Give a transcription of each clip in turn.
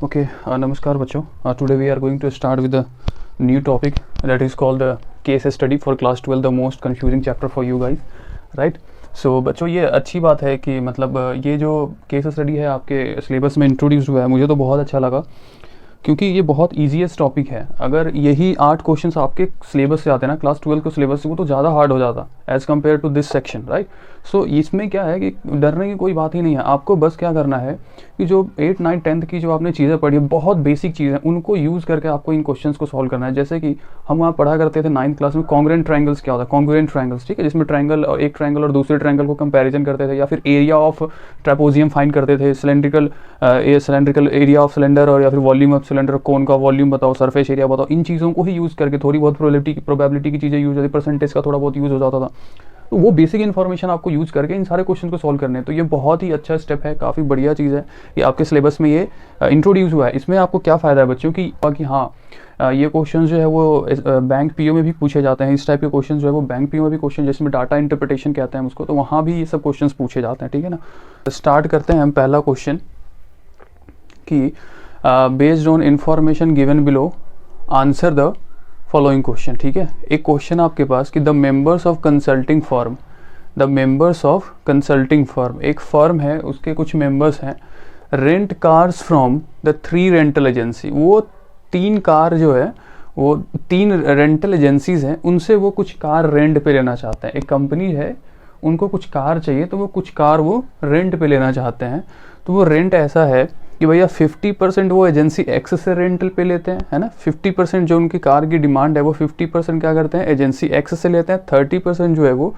Okay, namaskar bachcho. Today we are going to start with a new topic that is called the case study for class 12, the most confusing chapter for you guys, right? So बच्चों ये अच्छी बात है कि मतलब ये जो case study है आपके सिलेबस में इंट्रोड्यूस हुआ है, मुझे तो बहुत अच्छा लगा क्योंकि ये बहुत ईजीएस्ट टॉपिक है। अगर यही 8 क्वेश्चंस आपके सिलेबस से आते हैं ना, क्लास 12 के सिलेबस से, वो तो ज़्यादा हार्ड हो जाता as compare to this section, right. So इसमें क्या है कि डरने की कोई बात ही नहीं है। आपको बस क्या करना है कि जो 8, 9, 10th की जो आपने चीज़ें पढ़ी है, बहुत बेसिक चीज़ है, उनको यूज़ करके आपको इन क्वेश्चंस को सॉल्व करना है। जैसे कि हम वहाँ पढ़ा करते थे 9th क्लास में कॉन्ग्रुएंट ट्रायंगल्स क्या होता है, कॉन्ग्रुएंट ट्रायंगल्स, ठीक है, जिसमें ट्रायंगल और एक ट्रायंगल और दूसरे ट्रायंगल को कंपैरिजन करते थे, या फिर एरिया ऑफ ट्रेपोजियम फाइंड करते थे, सिलेंड्रिकल एरिया ऑफ सिलेंडर, और या फिर वॉल्यूम ऑफ सिलेंडर, कोन का वॉल्यूम बताओ, सरफेस एरिया बताओ। इन चीज़ों को ही यूज़ करके थोड़ी बहुत प्रोबेबिलिटी की चीज़ें यूज होती, परसेंटेज का थोड़ा बहुत यूज़ हो जाता था। तो वो बेसिक इन्फॉर्मेशन आपको यूज़ करके इन सारे क्वेश्चन को सॉल्व करने हैं। तो ये बहुत ही अच्छा स्टेप है, काफ़ी बढ़िया चीज़ है कि आपके सिलेबस में ये इंट्रोड्यूस हुआ है। इसमें आपको क्या फ़ायदा है बच्चों कि हाँ ये क्वेश्चन जो है वो बैंक पीओ में भी पूछे जाते हैं। इस टाइप के क्वेश्चन जो है वो बैंक पीओ में भी क्वेश्चन, जिसमें डाटा इंटरप्रिटेशन कहते हैं उसको, तो वहाँ भी ये सब क्वेश्चन पूछे जाते हैं, ठीक है ना। स्टार्ट करते हैं हम पहला क्वेश्चन कि based on information given below answer the following question, ठीक है। एक क्वेश्चन आपके पास कि the members of consulting firm, the members of consulting firm, एक फर्म है, उसके कुछ मेंबर्स हैं, rent cars from the 3 rental agency. वो 3 कार जो है, वो 3 रेंटल एजेंसीज हैं, उनसे वो कुछ कार रेंट पे लेना चाहते हैं। एक कंपनी है, उनको कुछ कार चाहिए, तो वो कुछ कार वो रेंट पे लेना चाहते हैं। तो वो रेंट ऐसा है कि भैया 50% वो एजेंसी एक्स से रेंटल पे लेते हैं, है ना। 50% जो उनकी कार की डिमांड है वो 50% क्या करते हैं, एजेंसी एक्स से लेते हैं। 30% जो है वो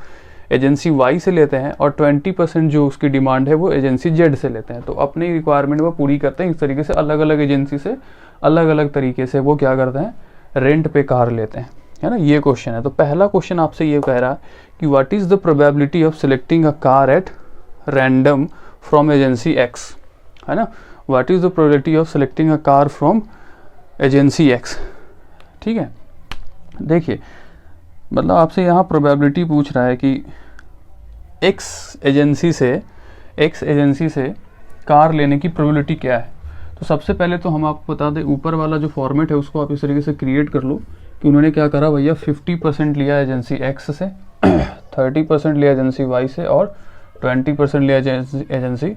एजेंसी वाई से लेते हैं, और 20% जो उसकी डिमांड है वो एजेंसी जेड से लेते हैं। तो अपनी रिक्वायरमेंट वो पूरी करते हैं। इस तरीके से अलग अलग एजेंसी से अलग अलग तरीके से वो क्या करते हैं, रेंट पे कार लेते हैं, है ना। ये क्वेश्चन है। तो पहला क्वेश्चन आपसे ये कह रहा है कि what is the probability of selecting a car at random from agency x, है ना। What is the probability of selecting a car from agency x, ठीक है। देखिए मतलब आपसे यहाँ प्रोबेबिलिटी पूछ रहा है कि एक्स एजेंसी से कार लेने की प्रोबेबिलिटी क्या है। तो सबसे पहले तो हम आपको बता दें, ऊपर वाला जो फॉर्मेट है उसको आप इस तरीके से क्रिएट कर लो कि उन्होंने क्या करा भैया, 50% लिया एजेंसी एक्स से, 30% लिया एजेंसी वाई से, और 20% लिया एजेंसी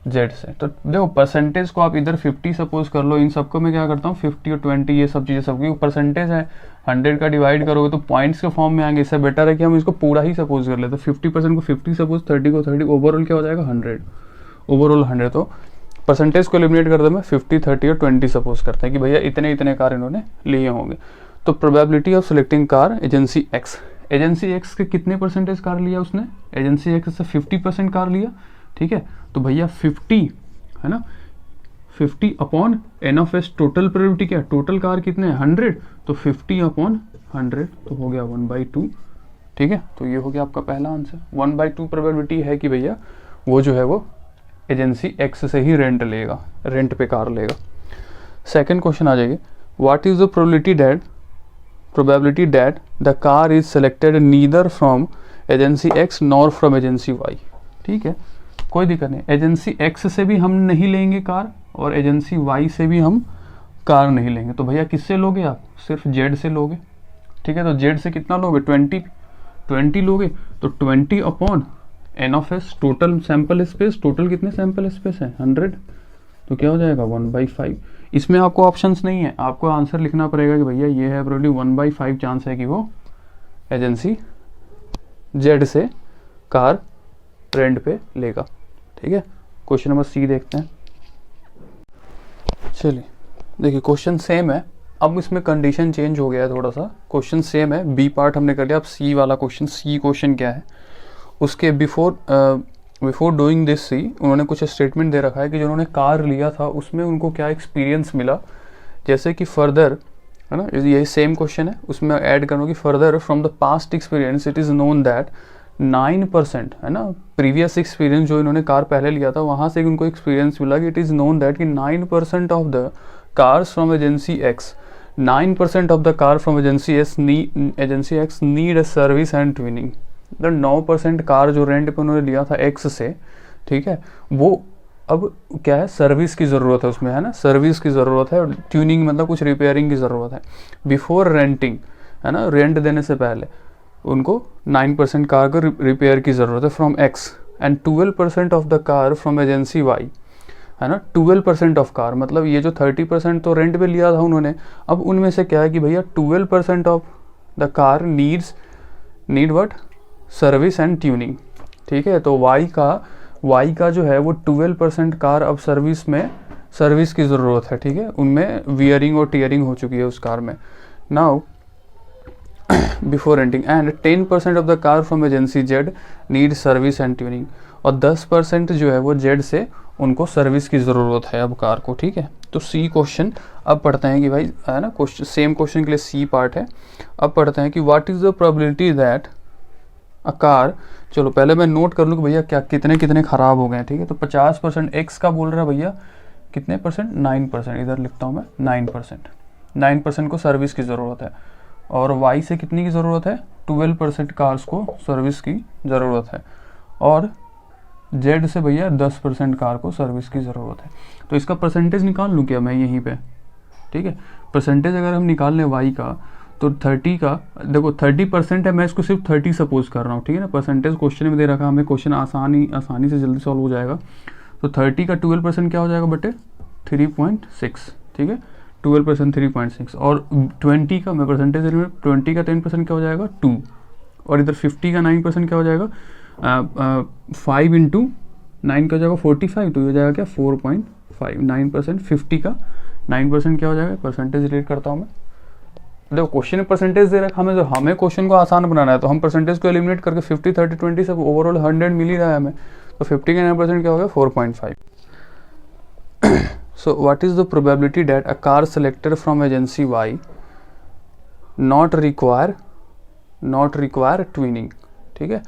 जेड से। तो देखो परसेंटेज को आप इधर 50 सपोज कर लो, इन सबको मैं क्या करता हूँ 50 और 20 ये सब चीज़ें, सबकी परसेंटेज है, 100 का डिवाइड करोगे तो पॉइंट्स के फॉर्म में आएंगे। इससे बेटर है कि हम इसको पूरा ही सपोज कर लेते। 50% को 50 सपोज, 30 को 30, ओवरऑल क्या हो जाएगा 100, ओवरऑल 100। तो परसेंटेज को एलिमिनेट कर दो, मैं 50, 30 और 20 सपोज करते हैं कि भैया इतने इतने कार इन्होंने लिए होंगे। तो probability of selecting car agency x, agency x के कितने परसेंटेज कार लिया उसने, एजेंसी एक्स से 50% कार लिया, ठीक है। तो भैया 50 है ना, 50 upon n of S, total probability क्या है, टोटल कार कितने हैं 100, तो 50 अपॉन 100 तो हो गया 1/2, ठीक है। तो ये हो गया आपका पहला आंसर। 1/2 प्रोबेबिलिटी है कि भैया वो जो है वो एजेंसी एक्स से ही रेंट लेगा, रेंट पे कार लेगा। सेकंड क्वेश्चन आ जाइए, what is the probability that the car is selected neither from agency X nor from agency Y, ठीक है, कोई दिक्कत नहीं। एजेंसी एक्स से भी हम नहीं लेंगे कार, और एजेंसी वाई से भी हम कार नहीं लेंगे। तो भैया किससे लोगे आप, सिर्फ जेड से लोगे, ठीक है। तो जेड से कितना लोगे, 20 लोगे, तो 20 upon n of S, total sample space, total कितने सैंपल स्पेस है 100, तो क्या हो जाएगा 1/5। इसमें आपको ऑप्शंस नहीं है, आपको आंसर लिखना पड़ेगा कि भैया ये है प्रोबेबिलिटी 1/5 चांस है कि वो एजेंसी जेड से कार रेंट पे लेगा, ठीक है। क्वेश्चन नंबर सी देखते हैं। चलिए देखिए क्वेश्चन सेम है, अब इसमें कंडीशन चेंज हो गया है थोड़ा सा। क्वेश्चन सेम है, बी पार्ट हमने कर लिया, अब सी वाला क्वेश्चन। सी क्वेश्चन क्या है, उसके बिफोर डूइंग दिस सी उन्होंने कुछ स्टेटमेंट दे रखा है कि जो उन्होंने कार लिया था उसमें उनको क्या एक्सपीरियंस मिला। जैसे कि फर्दर, है ना, ये सेम क्वेश्चन है, उसमें ऐड करो कि further from the past experience it is known that 9%, है ना, प्रीवियस एक्सपीरियंस जो इन्होंने कार पहले लिया था वहाँ से उनको एक्सपीरियंस मिला कि इट इज़ नोन दैट कि 9% of the cars from agency x, 9% of the car from agency x need a service and twinning. The 9% car जो रेंट पे उन्होंने लिया था एक्स से, ठीक है, वो अब क्या है, सर्विस की ज़रूरत है उसमें, है ना, सर्विस की ज़रूरत है, ट्यूनिंग मतलब कुछ रिपेयरिंग की ज़रूरत है। बिफोर रेंटिंग, है ना, रेंट देने से पहले उनको 9% कार को रिपेयर की ज़रूरत है from X and 12% of the car from agency Y, है ना। 12% ऑफ कार मतलब ये जो 30% तो रेंट पे लिया था उन्होंने, अब उनमें से क्या है कि भैया 12% of the car need what, service and tuning, ठीक है। तो वाई का जो है वो 12% कार अब सर्विस की ज़रूरत है, ठीक है, उनमें वियरिंग और टीयरिंग हो चुकी है उस कार में। Now before renting and 10% of the car from agency Z need service and tuning, और 10% जो है वो जेड से उनको सर्विस की ज़रूरत है अब कार को, ठीक है। तो सी क्वेश्चन अब पढ़ते हैं कि भाई, है ना, क्वेश्चन सेम क्वेश्चन के लिए सी पार्ट है। अब पढ़ते हैं कि what is the probability that a car, चलो पहले मैं नोट कर लूँ कि भैया क्या कितने कितने ख़राब हो गए, ठीक है। तो 50% एक्स का बोल रहा है भैया, कितने परसेंट, 9%, इधर लिखता हूँ मैं 9% को सर्विस की ज़रूरत है, और वाई से कितनी की ज़रूरत है, 12% कार्स को सर्विस की ज़रूरत है, और जेड से भैया 10% कार को सर्विस की ज़रूरत है। तो इसका परसेंटेज निकाल लूँ क्या मैं यहीं पे, ठीक है। परसेंटेज अगर हम निकाल लें वाई का, तो 30 का, देखो 30% है, मैं इसको सिर्फ 30 सपोज कर रहा हूँ, ठीक है ना। परसेंटेज क्वेश्चन में दे रखा, हमें क्वेश्चन आसानी से जल्दी सॉल्व हो जाएगा। तो 30 का 12% क्या हो जाएगा बटे 3.6, ठीक है, 12% 3.6, और 20 का मैं परसेंटेज 20 का 10% क्या हो जाएगा 2, और इधर 50 का 9% क्या हो जाएगा 5 इंटू 9 का हो जाएगा 45, तो ये हो जाएगा क्या 4.5, 9%, 50 का 9% क्या हो जाएगा, परसेंटेज रिलेट करता हूँ मैं। देखो क्वेश्चन में परसेंटेज दे रखा हमें, जो हमें क्वेश्चन को आसान बनाना है तो हम परसेंटेज को एलिमिनेट करके 50, 30, 20 सब ओवरऑल 100 मिल ही रहा है हमें, तो 50 का 9% क्या हो गया 4.5। So what is the probability that a car selected from agency Y not require twinning, ठीक है।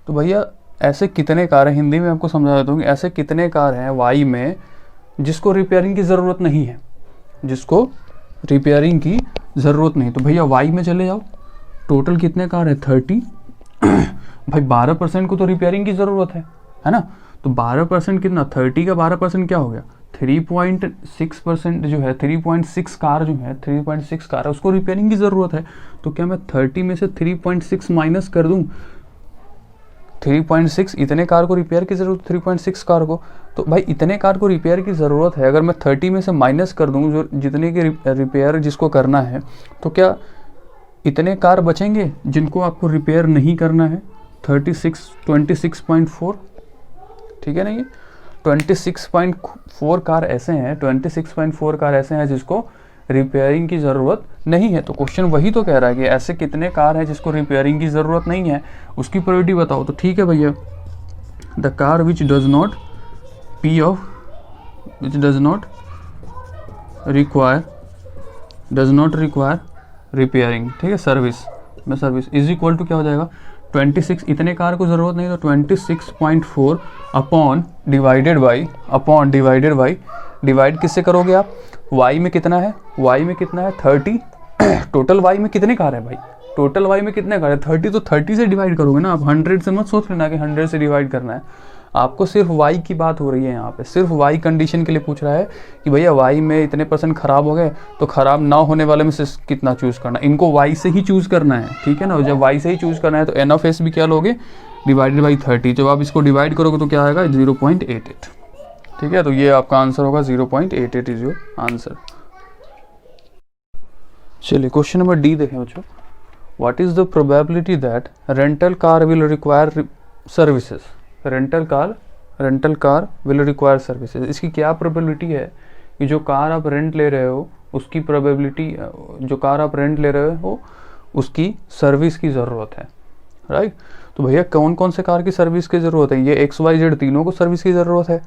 तो भैया ऐसे कितने कार हैं, हिंदी में आपको समझा देता हूँ कि ऐसे कितने कार हैं वाई में जिसको रिपेयरिंग की ज़रूरत नहीं है, जिसको रिपेयरिंग की ज़रूरत नहीं। तो भैया वाई में चले जाओ, टोटल कितने कार है 30, भाई 12% को तो रिपेयरिंग की ज़रूरत है ना। तो 12% कितना, 30 का 12% क्या हो गया 3.6% जो है, 3.6 कार जो है, 3.6 कार है उसको रिपेयरिंग की ज़रूरत है। तो क्या मैं 30 में से 3.6 माइनस कर दूं, 3.6 इतने कार को रिपेयर की ज़रूरत, 3.6 कार को, तो भाई इतने कार को रिपेयर की ज़रूरत है, अगर मैं 30 में से माइनस कर दूं जो जितने की रिपेयर जिसको करना है, तो क्या इतने कार बचेंगे जिनको आपको रिपेयर नहीं करना है। 26.4, ठीक है ना, ये 26.4 कार ऐसे हैं, 26.4 कार ऐसे हैं जिसको रिपेयरिंग की ज़रूरत नहीं है। तो क्वेश्चन वही तो कह रहा है कि ऐसे कितने कार हैं जिसको रिपेयरिंग की ज़रूरत नहीं है, उसकी प्रायोरिटी बताओ। तो ठीक है भैया, the car which does not require repairing, ठीक है, सर्विस इज इक्वल टू क्या हो जाएगा 26, इतने कार को ज़रूरत नहीं, तो 26.4 अपॉन डिवाइडेड बाई डिवाइड किससे करोगे आप, y में कितना है 30, टोटल y में कितने कार है भाई, टोटल y में कितने कार है 30, तो 30 से डिवाइड करोगे ना आप, 100 से मत सोच लेना कि 100 से डिवाइड करना है, आपको सिर्फ y की बात हो रही है यहाँ पे, सिर्फ y कंडीशन के लिए पूछ रहा है कि भैया y में इतने % खराब हो गए, तो खराब ना होने वाले में से कितना चूज़ करना, इनको y से ही चूज़ करना है, ठीक है ना। जब y से ही चूज़ करना है तो n ऑफ s भी क्या लोगे, डिवाइडेड बाई 30, जब आप इसको डिवाइड करोगे तो क्या आएगा 0.88, ठीक है। तो ये आपका आंसर होगा 0.88 इज योर आंसर। चलिए क्वेश्चन नंबर डी देखें बच्चों, what is the probability that rental car will require services, rental car will require services, इसकी क्या प्रोबेबिलिटी है कि जो कार आप रेंट ले रहे हो उसकी प्रोबेबिलिटी, जो कार आप रेंट ले रहे हो उसकी सर्विस की ज़रूरत है, राइट। तो भैया कौन कौन से कार की सर्विस की ज़रूरत है, ये XYZ तीनों को सर्विस की ज़रूरत है,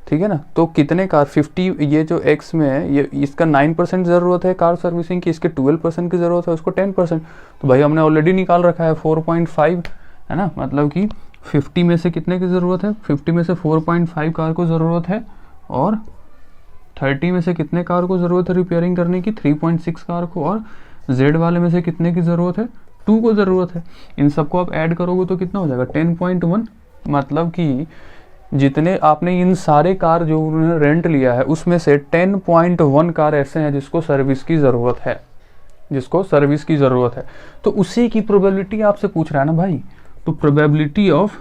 ठीक है ना। तो कितने कार 50, ये जो X में है ये इसका 9% ज़रूरत है कार सर्विसिंग की, इसके 12% की ज़रूरत है, उसको 10%, तो भाई हमने ऑलरेडी निकाल रखा है 4.5, है ना, मतलब कि 50 में से कितने की ज़रूरत है, 50 में से 4.5 कार को ज़रूरत है, और 30 में से कितने कार को ज़रूरत है रिपेयरिंग करने की, 3.6 कार को, और Z वाले में से कितने की ज़रूरत है, 2 को ज़रूरत है। इन सबको आप ऐड करोगे तो कितना हो जाएगा 10.1, मतलब कि जितने आपने इन सारे कार जो उन्होंने रेंट लिया है उसमें से 10.1 कार ऐसे हैं जिसको सर्विस की ज़रूरत है, जिसको सर्विस की ज़रूरत है। तो उसी की प्रोबेबिलिटी आपसे पूछ रहा है ना भाई, तो प्रोबेबिलिटी ऑफ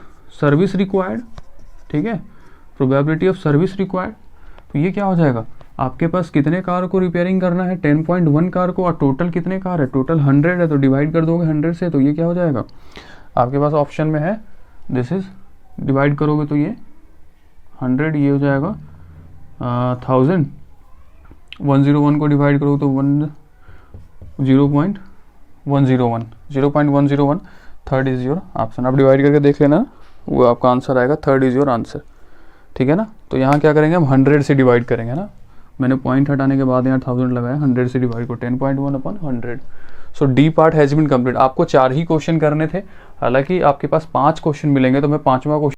सर्विस रिक्वायर्ड, ठीक है, प्रोबेबिलिटी ऑफ सर्विस रिक्वायर्ड। तो ये क्या हो जाएगा, आपके पास कितने कार को रिपेयरिंग करना है, 10.1 कार को, और टोटल कितने कार है, टोटल 100 है, तो डिवाइड कर दोगे 100 से, तो ये क्या हो जाएगा आपके पास ऑप्शन में है, दिस इज, डिवाइड करोगे तो ये 100, ये हो जाएगा 1000, 101 को डिवाइड करोगे तो 0.101, थर्ड इज योर ऑप्शन। आप डिवाइड करके देख लेना, वो आपका आंसर आएगा, थर्ड इज योर आंसर, ठीक है ना। तो यहाँ क्या करेंगे हम 100 से डिवाइड करेंगे ना, मैंने पॉइंट हटाने के बाद यहाँ 1000 लगाया, 100 से डिवाइड को 10.1/100। So the part has been complete. आपको 4 ही क्वेश्चन करने थे, हालांकि आपके पास 5 क्वेश्चन मिलेंगे, तो मैं 5वां क्वेश्चन